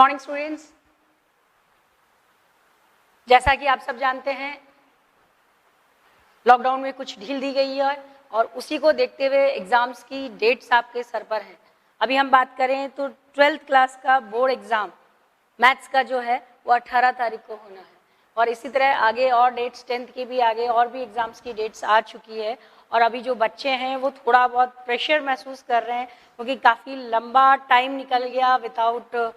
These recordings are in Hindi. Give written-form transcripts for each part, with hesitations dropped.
मॉर्निंग स्टूडेंट्स, जैसा कि आप सब जानते हैं लॉकडाउन में कुछ ढील दी गई है और उसी को देखते हुए एग्जाम्स की डेट्स आपके सर पर हैं। अभी हम बात करें तो 12th क्लास का बोर्ड एग्जाम मैथ्स का जो है वो 18 तारीख को होना है और इसी तरह आगे और डेट्स 10th की भी आगे और भी एग्जाम्स की डेट्स आ चुकी है। और अभी जो बच्चे हैं वो थोड़ा बहुत प्रेशर महसूस कर रहे हैं क्योंकि काफ़ी लंबा टाइम निकल गया without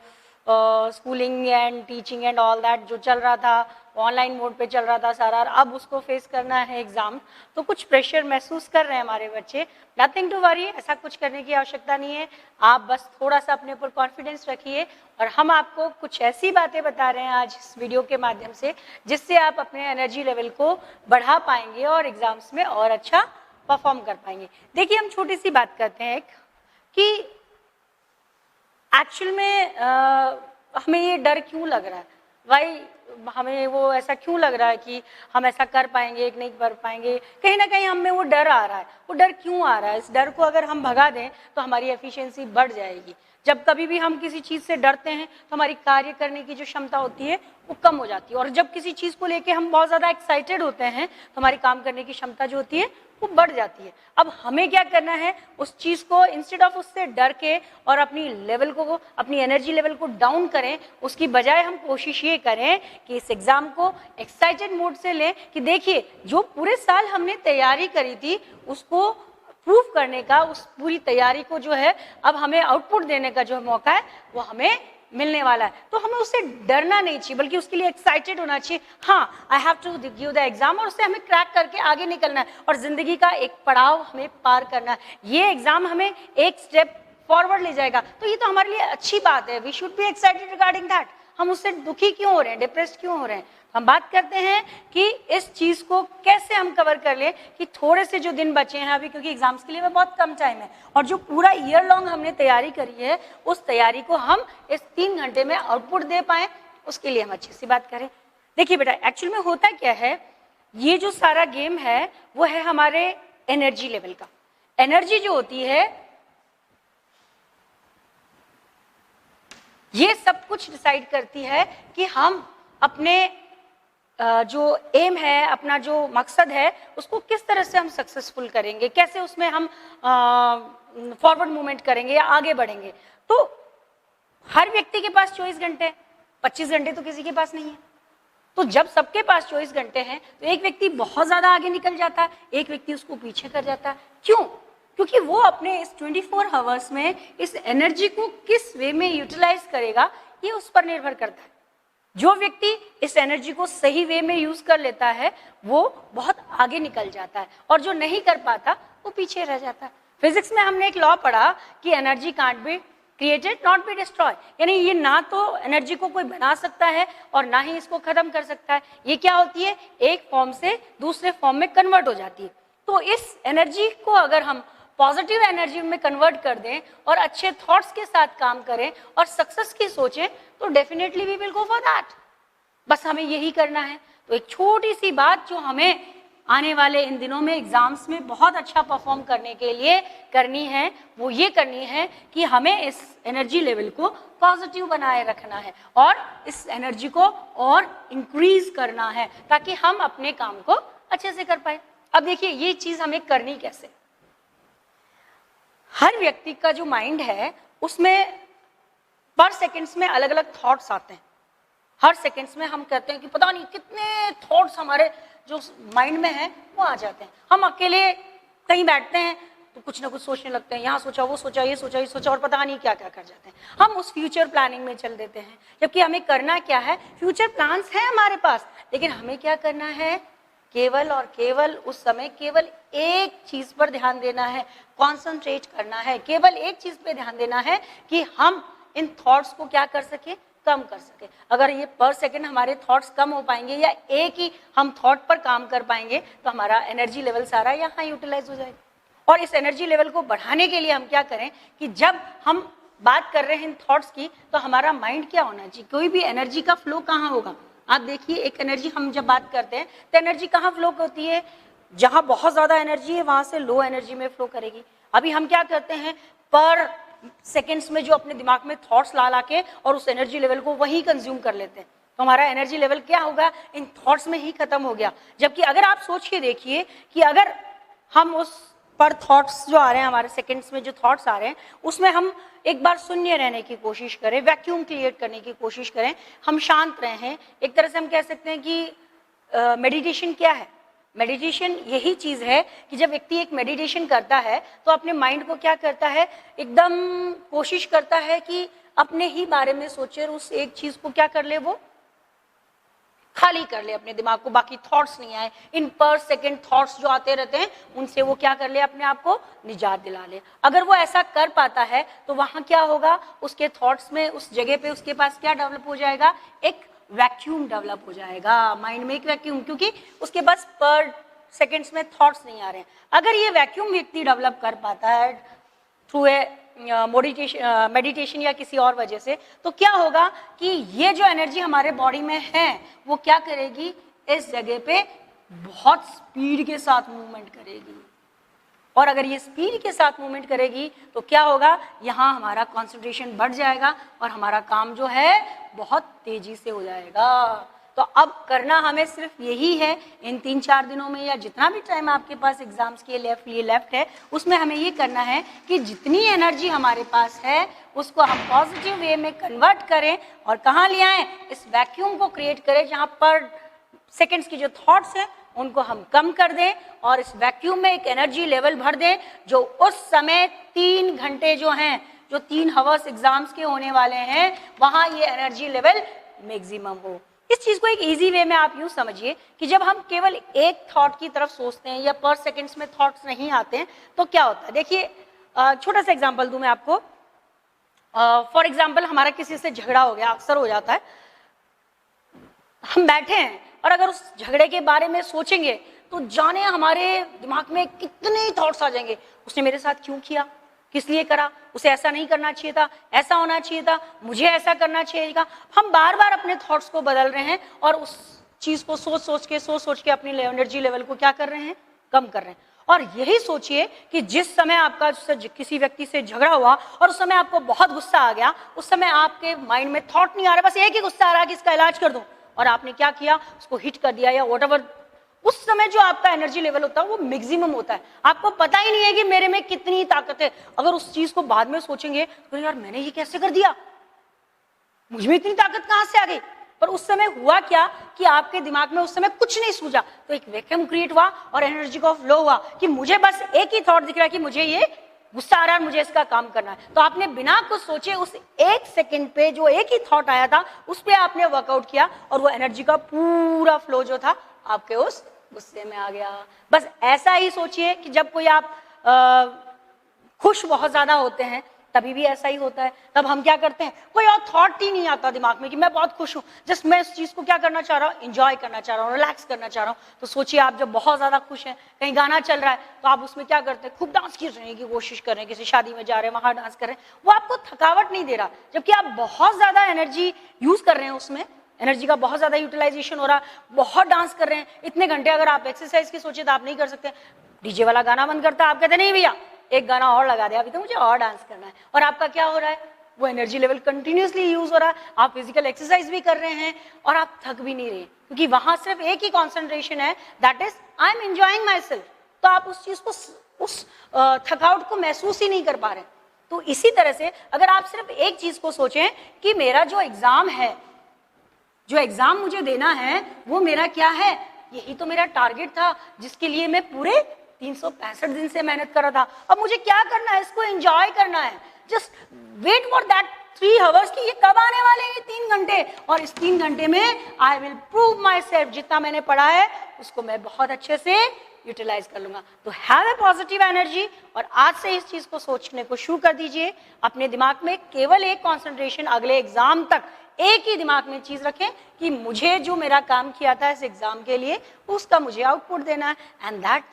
schooling and teaching and all that. जो चल रहा था ऑनलाइन मोड पे चल रहा था सारा, अब उसको फेस करना है एग्जाम, तो कुछ प्रेशर महसूस कर रहे हैं हमारे बच्चे। नथिंग टू वरी, ऐसा कुछ करने की आवश्यकता नहीं है। आप बस थोड़ा सा अपने ऊपर कॉन्फिडेंस रखिए और हम आपको कुछ ऐसी बातें बता रहे हैं आज इस वीडियो के माध्यम से जिससे आप अपने एनर्जी लेवल को बढ़ा पाएंगे और एग्जाम्स में और अच्छा परफॉर्म कर पाएंगे। देखिए, हम छोटी सी बात करते हैं कि एक्चुअल में हमें ये डर क्यों लग रहा है, भाई हमें वो ऐसा क्यों लग रहा है कि हम ऐसा कर पाएंगे कि नहीं कर पाएंगे। कहीं ना कहीं हमें वो डर आ रहा है। वो डर क्यों आ रहा है? इस डर को अगर हम भगा दें तो हमारी एफिशिएंसी बढ़ जाएगी। जब कभी भी हम किसी चीज़ से डरते हैं तो हमारी कार्य करने की जो क्षमता होती है वो कम हो जाती है और जब किसी चीज़ को लेके हम बहुत ज़्यादा एक्साइटेड होते हैं तो हमारी काम करने की क्षमता जो होती है वो बढ़ जाती है। अब हमें क्या करना है, उस चीज़ को इंस्टेड ऑफ उससे डर के और अपनी लेवल को, अपनी एनर्जी लेवल को डाउन करें, उसकी बजाय हम कोशिश ये करें कि इस एग्ज़ाम को एक्साइटेड मोड से लें कि देखिए जो पूरे साल हमने तैयारी करी थी उसको प्रूव करने का, उस पूरी तैयारी को जो है अब हमें आउटपुट देने का जो मौका है वो हमें मिलने वाला है। तो हमें उससे डरना नहीं चाहिए बल्कि उसके लिए एक्साइटेड होना चाहिए। हाँ, I have to give the exam और उससे हमें क्रैक करके आगे निकलना है और जिंदगी का एक पड़ाव हमें पार करना है। ये एग्जाम हमें एक स्टेप फॉरवर्ड ले जाएगा, तो ये तो हमारे लिए अच्छी बात है। We should be excited regarding that. हम उससे दुखी क्यों हो रहे हैं, डिप्रेस्ड क्यों हो रहे हैं? हम बात करते हैं कि इस चीज को कैसे हम कवर कर ले कि थोड़े से जो दिन बचे हैं अभी, क्योंकि एग्जाम्स के लिए में बहुत कम टाइम है और जो पूरा ईयर लॉन्ग हमने तैयारी करी है उस तैयारी को हम इस 3 घंटे में आउटपुट दे पाए, उसके लिए हम अच्छी सी बात करें। देखिए बेटा, एक्चुअल में होता क्या है, ये जो सारा गेम है वो है हमारे एनर्जी लेवल का। एनर्जी जो होती है ये सब कुछ डिसाइड करती है कि हम अपने जो एम है, अपना जो मकसद है, उसको किस तरह से हम सक्सेसफुल करेंगे, कैसे उसमें हम फॉरवर्ड मूवमेंट करेंगे या आगे बढ़ेंगे। तो हर व्यक्ति के पास 24 घंटे हैं, 25 घंटे तो किसी के पास नहीं है। तो जब सबके पास 24 घंटे हैं तो एक व्यक्ति बहुत ज्यादा आगे निकल जाता है, एक व्यक्ति उसको पीछे कर जाता है। क्यों? क्योंकि वो अपने इस 24 आवर्स में इस एनर्जी को किस वे में यूटिलाइज करेगा ये उस पर निर्भर करता है। जो व्यक्ति इस एनर्जी को सही वे में यूज कर लेता है वो बहुत आगे निकल जाता है और जो नहीं कर पाता वो पीछे रह जाता है। फिजिक्स में हमने एक लॉ पढ़ा कि energy can't be created not be destroy, यानी ये ना तो एनर्जी को कोई बना सकता है और ना ही इसको खत्म कर सकता है। ये क्या होती है, एक फॉर्म से दूसरे फॉर्म में कन्वर्ट हो जाती है। तो इस एनर्जी को अगर हम पॉजिटिव एनर्जी में कन्वर्ट कर दें और अच्छे थॉट्स के साथ काम करें और सक्सेस की सोचें तो definitely we will go for that. बस हमें यही करना है। तो एक छोटी सी बात जो हमें आने वाले इन दिनों में एग्जाम्स में बहुत अच्छा परफॉर्म करने के लिए करनी है वो ये करनी है कि हमें इस एनर्जी लेवल को पॉजिटिव बनाए रखना है और इस एनर्जी को और इंक्रीज करना है ताकि हम अपने काम को अच्छे से कर पाए। अब देखिए, ये चीज हमें करनी कैसे। हर व्यक्ति का जो माइंड है उसमें पर सेकंड्स में अलग अलग थॉट्स आते हैं। हर सेकंड्स में हम कहते हैं कि पता नहीं कितने थॉट्स हमारे जो माइंड में है वो आ जाते हैं। हम अकेले कहीं बैठते हैं तो कुछ ना कुछ सोचने लगते हैं, यहाँ सोचा, वो सोचा, ये सोचा, ये सोचा और पता नहीं क्या क्या कर जाते हैं। हम उस फ्यूचर प्लानिंग में चल देते हैं, जबकि हमें करना क्या है, फ्यूचर प्लान्स है हमारे पास, लेकिन हमें क्या करना है, केवल और केवल उस समय केवल एक चीज पर ध्यान देना है, कॉन्सेंट्रेट करना है, केवल एक चीज पे ध्यान देना है कि हम इन थॉट्स को क्या कर सके, कम कर सके। अगर ये पर सेकंड हमारे थॉट्स कम हो पाएंगे या एक ही हम थॉट पर काम कर पाएंगे तो हमारा एनर्जी लेवल सारा यहाँ यूटिलाइज हो जाएगा। और इस एनर्जी लेवल को बढ़ाने के लिए हम क्या करें कि जब हम बात कर रहे हैं इन थॉट्स की तो हमारा माइंड क्या होना चाहिए, कोई भी एनर्जी का फ्लो कहाँ होगा। आप देखिए, एक एनर्जी हम जब बात करते हैं तो एनर्जी कहाँ फ्लो होती है, जहां बहुत ज्यादा एनर्जी है वहां से लो एनर्जी में फ्लो करेगी। अभी हम क्या करते हैं, पर सेकेंड्स में जो अपने दिमाग में थॉट्स ला के और उस एनर्जी लेवल को वहीं कंज्यूम कर लेते हैं। तो हमारा एनर्जी लेवल क्या होगा, इन थॉट्स में ही खत्म हो गया। जबकि अगर आप सोच के देखिए कि अगर हम उस पर थॉट्स जो आ रहे हैं, हमारे सेकंड्स में जो थॉट्स आ रहे हैं, उसमें हम एक बार शून्य रहने की कोशिश करें, वैक्यूम क्रिएट करने की कोशिश करें, हम शांत रहें। एक तरह से हम कह सकते हैं कि मेडिटेशन क्या है? मेडिटेशन यही चीज है कि जब व्यक्ति एक मेडिटेशन करता है तो अपने माइंड को क्या करता है, एकदम कोशिश करता है कि अपने ही बारे में सोचे, उस एक चीज को क्या कर ले, वो खाली कर ले अपने दिमाग को, बाकी थॉट्स नहीं आए। इन पर सेकंड थॉट्स जो आते रहते हैं उनसे वो क्या कर ले, अपने आप को निजात दिला ले। अगर वो ऐसा कर पाता है तो वहां क्या होगा, उसके थॉट्स में, उस जगह पे उसके पास क्या डेवलप हो जाएगा, एक वैक्यूम डेवलप हो जाएगा माइंड में, एक वैक्यूम, क्योंकि उसके पास पर सेकंड्स में थॉट्स नहीं आ रहे हैं। अगर ये वैक्यूम व्यक्ति डेवलप कर पाता है थ्रू ए मेडिटेशन या किसी और वजह से, तो क्या होगा कि ये जो एनर्जी हमारे बॉडी में है वो क्या करेगी, इस जगह पे बहुत स्पीड के साथ मूवमेंट करेगी। और अगर ये स्पीड के साथ मूवमेंट करेगी तो क्या होगा, यहाँ हमारा कंसंट्रेशन बढ़ जाएगा और हमारा काम जो है बहुत तेजी से हो जाएगा। तो अब करना हमें सिर्फ यही है, इन 3-4 दिनों में या जितना भी टाइम आपके पास एग्जाम्स के लिए लेफ्ट है, उसमें हमें ये करना है कि जितनी एनर्जी हमारे पास है उसको हम पॉजिटिव वे में कन्वर्ट करें और कहाँ ले आएं, इस वैक्यूम को क्रिएट करें जहाँ पर सेकेंड्स की जो थॉट्स हैं उनको हम कम कर दें और इस वैक्यूम में एक एनर्जी लेवल भर दें जो उस समय 3 घंटे जो हैं, जो 3 हवर्स एग्जाम्स के होने वाले हैं, वहाँ ये एनर्जी लेवल मैक्सिमम हो। इस चीज को एक इजी वे में आप यूं समझिए कि जब हम केवल एक थॉट की तरफ सोचते हैं या पर सेकंड्स में थॉट्स नहीं आते हैं तो क्या होता है। देखिए छोटा सा एग्जांपल दूं मैं आपको। फॉर एग्जांपल हमारा किसी से झगड़ा हो गया, अक्सर हो जाता है, हम बैठे हैं और अगर उस झगड़े के बारे में सोचेंगे तो जाने हमारे दिमाग में कितने थॉट्स आ जाएंगे, उसने मेरे साथ क्यों किया, किस लिए करा, उसे ऐसा नहीं करना चाहिए था, ऐसा होना चाहिए था, मुझे ऐसा करना चाहिए था। हम बार बार अपने थॉट्स को बदल रहे हैं और उस चीज को सोच सोच के अपनी एनर्जी लेवल को क्या कर रहे हैं, कम कर रहे हैं। और यही सोचिए कि जिस समय आपका किसी व्यक्ति से झगड़ा हुआ और उस समय आपको बहुत गुस्सा आ गया, उस समय आपके माइंड में थॉट नहीं आ रहा, बस एक ही गुस्सा आ रहा है कि इसका इलाज कर दूं, और आपने क्या किया, उसको हिट कर दिया या व्हाटएवर। उस समय जो आपका एनर्जी लेवल होता है वो मैक्सिमम होता है, आपको पता ही नहीं है कि मेरे में कितनी ताकत है। अगर उस चीज को बाद में सोचेंगे तो यार मैंने ये कैसे कर दिया, मुझ में इतनी ताकत कहां से आ गई। पर उस समय हुआ क्या कि आपके दिमाग में उस समय कुछ नहीं सूझा, तो एक वैक्यूम क्रिएट हुआ और एनर्जी का फ्लो हुआ कि मुझे बस एक ही थॉट दिख रहा है कि मुझे ये गुस्सा आ रहा है, मुझे इसका काम करना है। तो आपने बिना कुछ सोचे उस एक सेकंड पे जो एक ही थॉट आया था उस पे आपने वर्कआउट किया और वो एनर्जी का पूरा फ्लो जो था आपके उस गुस्से में आ गया। बस ऐसा ही सोचिए कि जब कोई आप खुश बहुत ज्यादा होते हैं तभी भी ऐसा ही होता है। तब हम क्या करते हैं, कोई और थॉट ही नहीं आता दिमाग में कि मैं बहुत खुश हूं, जस्ट मैं इस चीज को क्या करना चाह रहा हूं, एंजॉय करना चाह रहा हूं, रिलैक्स करना चाह रहा हूं। तो सोचिए आप जब बहुत ज्यादा खुश हैं, कहीं गाना चल रहा है तो आप उसमें क्या करते हैं, खूब डांस करने की कोशिश कर रहे हैं, किसी शादी में जा रहे हैं वहां डांस कर रहे हैं, वो आपको थकावट नहीं दे रहा, जबकि आप बहुत ज्यादा एनर्जी यूज कर रहे हैं, उसमें एनर्जी का बहुत ज्यादा यूटिलाइजेशन हो रहा है, बहुत डांस कर रहे हैं। इतने घंटे अगर आप एक्सरसाइज की सोचे तो आप नहीं कर सकते, डीजे वाला गाना बंद करता है, आप कहते नहीं भैया एक गाना और लगा दे, अभी तो मुझे और डांस करना है। और आपका क्या हो रहा है, वो एनर्जी लेवल कंटिन्यूअसली यूज हो रहा है, आप फिजिकल एक्सरसाइज भी कर रहे हैं और आप थक भी नहीं रहे, क्योंकि वहां सिर्फ एक ही कॉन्सेंट्रेशन है, that is I am enjoying my self. तो आप उस चीज को, उस थकावट को महसूस ही नहीं कर पा रहे। तो इसी तरह से अगर आप सिर्फ एक चीज को सोचें कि मेरा जो एग्जाम है, जो एग्जाम मुझे देना है वो मेरा क्या है, यही तो मेरा टारगेट था जिसके लिए मैं पूरे 365 दिन से मेहनत कर रहा था। अब मुझे क्या करना है, इसको एंजॉय करना है, just wait for that 3 hours कि ये कब आने वाले हैं, ये 3 घंटे, और इस 3 घंटे में I will prove my self, जितना मैंने पढ़ा है उसको मैं बहुत अच्छे से यूटिलाइज कर लूंगा। तो हैव ए पॉजिटिव एनर्जी और आज से इस चीज को सोचने को शुरू कर दीजिए। अपने दिमाग में केवल एक कॉन्सेंट्रेशन, अगले एग्जाम तक एक ही दिमाग में चीज रखें कि मुझे जो मेरा काम किया था इस एग्जाम के लिए उसका मुझे आउटपुट देना है, एंड दैट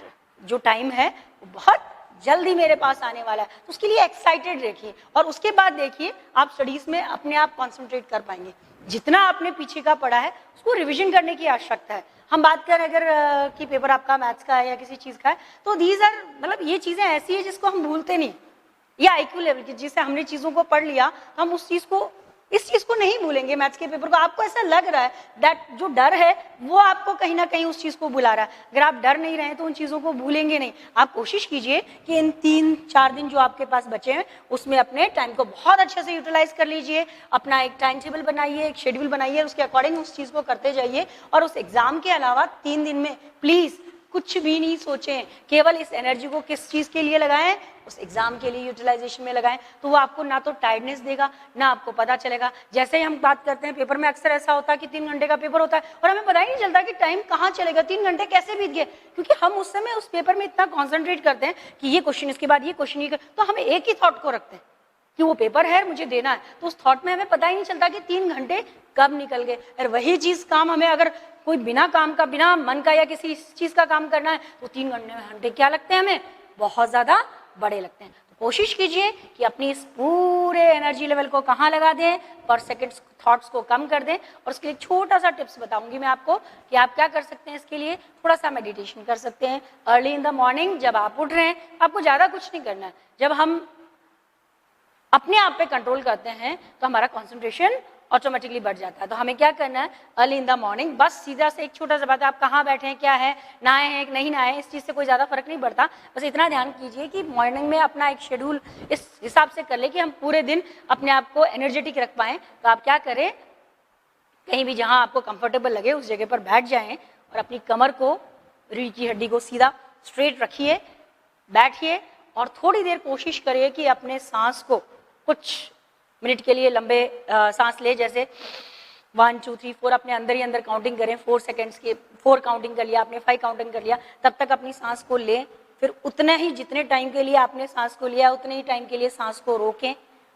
जो टाइम है वो बहुत जल्दी मेरे पास आने वाला है। तो उसके लिए एक्साइटेड रखिए और उसके बाद देखिए आप स्टडीज में अपने आप कॉन्सेंट्रेट कर पाएंगे। जितना आपने पीछे का पढ़ा है उसको रिवीजन करने की आवश्यकता है। हम बात करें अगर कि पेपर आपका मैथ्स का है या किसी चीज का है, तो दीज आर, मतलब ये चीजें ऐसी है जिसको हम भूलते नहीं, या IQ लेवल की, जिससे हमने चीजों को पढ़ लिया तो हम इस चीज को नहीं भूलेंगे मैथ्स के पेपर को। आपको ऐसा लग रहा है दैट जो डर है वो आपको कहीं ना कहीं उस चीज को बुला रहा है। अगर आप डर नहीं रहे तो उन चीजों को भूलेंगे नहीं। आप कोशिश कीजिए कि इन 3-4 दिन जो आपके पास बचे हैं उसमें अपने टाइम को बहुत अच्छे से यूटिलाइज कर लीजिए। अपना एक टाइम टेबल बनाइए, एक शेड्यूल बनाइए, उसके अकॉर्डिंग उस चीज को करते जाइए। और उस एग्जाम के अलावा 3 दिन में प्लीज कुछ भी नहीं सोचें, केवल इस एनर्जी को किस चीज के लिए लगाएं, उस एग्जाम के लिए यूटिलाइजेशन में लगाएं। तो वो आपको ना तो टायर्डनेस देगा, ना आपको पता चलेगा। जैसे ही हम बात करते हैं पेपर में, अक्सर ऐसा होता है कि 3 घंटे का पेपर होता है और हमें पता ही नहीं चलता कि टाइम कहाँ चलेगा, 3 घंटे कैसे बीत गए, क्योंकि हम उस समय उस पेपर में इतना कॉन्सेंट्रेट करते हैं कि ये क्वेश्चन इसके बाद ये क्वेश्चन, तो हम एक ही थॉट को रखते हैं कि वो पेपर है, मुझे देना है। तो उस थॉट में हमें पता ही नहीं चलता कि 3 घंटे कब निकल गए। और वही चीज काम हमें अगर कोई बिना काम का, बिना मन का या किसी चीज का काम करना है तो 3 घंटे क्या लगते हैं हमें, बहुत ज्यादा बड़े लगते हैं। तो कोशिश कीजिए कि अपनी इस पूरे एनर्जी लेवल को कहाँ लगा दें, पर सेकेंड थॉट्स को कम कर दें। और उसके लिए एक छोटा सा टिप्स बताऊंगी मैं आपको कि आप क्या कर सकते हैं। इसके लिए थोड़ा सा मेडिटेशन कर सकते हैं अर्ली इन द मॉर्निंग। जब आप उठ रहे हैं, आपको ज्यादा कुछ नहीं करना है। जब हम अपने आप पे कंट्रोल करते हैं तो हमारा कंसंट्रेशन ऑटोमेटिकली बढ़ जाता है। तो हमें क्या करना है, अर्ली इन द मॉर्निंग, बस सीधा से एक छोटा सा बात है, आप कहाँ बैठे हैं, क्या है, नहाए हैं नहीं नहाए, इस चीज़ से कोई ज़्यादा फर्क नहीं पड़ता। बस इतना ध्यान कीजिए कि मॉर्निंग में अपना एक शेड्यूल इस हिसाब से कर ले कि हम पूरे दिन अपने आप को एनर्जेटिक रख पाएँ। तो आप क्या करें, कहीं भी जहाँ आपको कंफर्टेबल लगे उस जगह पर बैठ जाएं और अपनी कमर को, रीढ़ की हड्डी को सीधा स्ट्रेट रखिए, बैठिए और थोड़ी देर कोशिश करिए कि अपने सांस को कुछ मिनट के लिए लंबे सांस ले, जैसे 1 2 3 4 अपने अंदर ही अंदर काउंटिंग करें। 4 सेकेंड्स के 4 काउंटिंग कर लिया आपने, 5 काउंटिंग कर लिया, तब तक अपनी सांस को लें। फिर उतने ही जितने टाइम के लिए आपने सांस को लिया उतने ही टाइम के लिए सांस को रोकें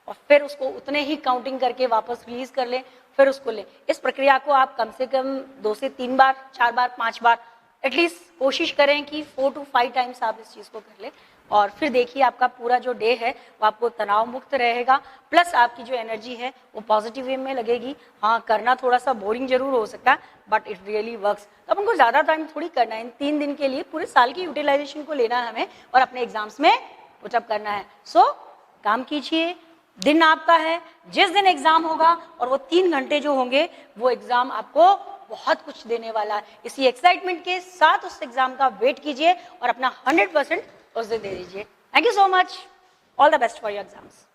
और फिर उसको उतने ही काउंटिंग करके वापस रिलीज कर लें, फिर उसको लें। इस प्रक्रिया को आप कम से कम 2 से 3 बार, 4 बार, 5 बार एटलीस्ट कोशिश करें कि 4 to 5 टाइम्स आप इस चीज़ को कर लें। और फिर देखिए आपका पूरा जो डे है वो आपको तनाव मुक्त रहेगा, प्लस आपकी जो एनर्जी है वो पॉजिटिव वे में लगेगी। हाँ, करना थोड़ा सा बोरिंग जरूर हो सकता है बट इट रियली वर्क्स। तो अपन को ज़्यादा टाइम थोड़ी करना है, इन 3 दिन के लिए पूरे साल की यूटिलाइजेशन को लेना है हमें और अपने एग्जाम्स में पुटअप करना है। सो काम कीजिए, दिन आपका है। जिस दिन एग्जाम होगा और वो 3 घंटे जो होंगे वो एग्जाम आपको बहुत कुछ देने वाला है। इसी एक्साइटमेंट के साथ उस एग्जाम का वेट कीजिए और अपना 100% उस दिन दे दीजिए। Thank you so much, all the best for your exams.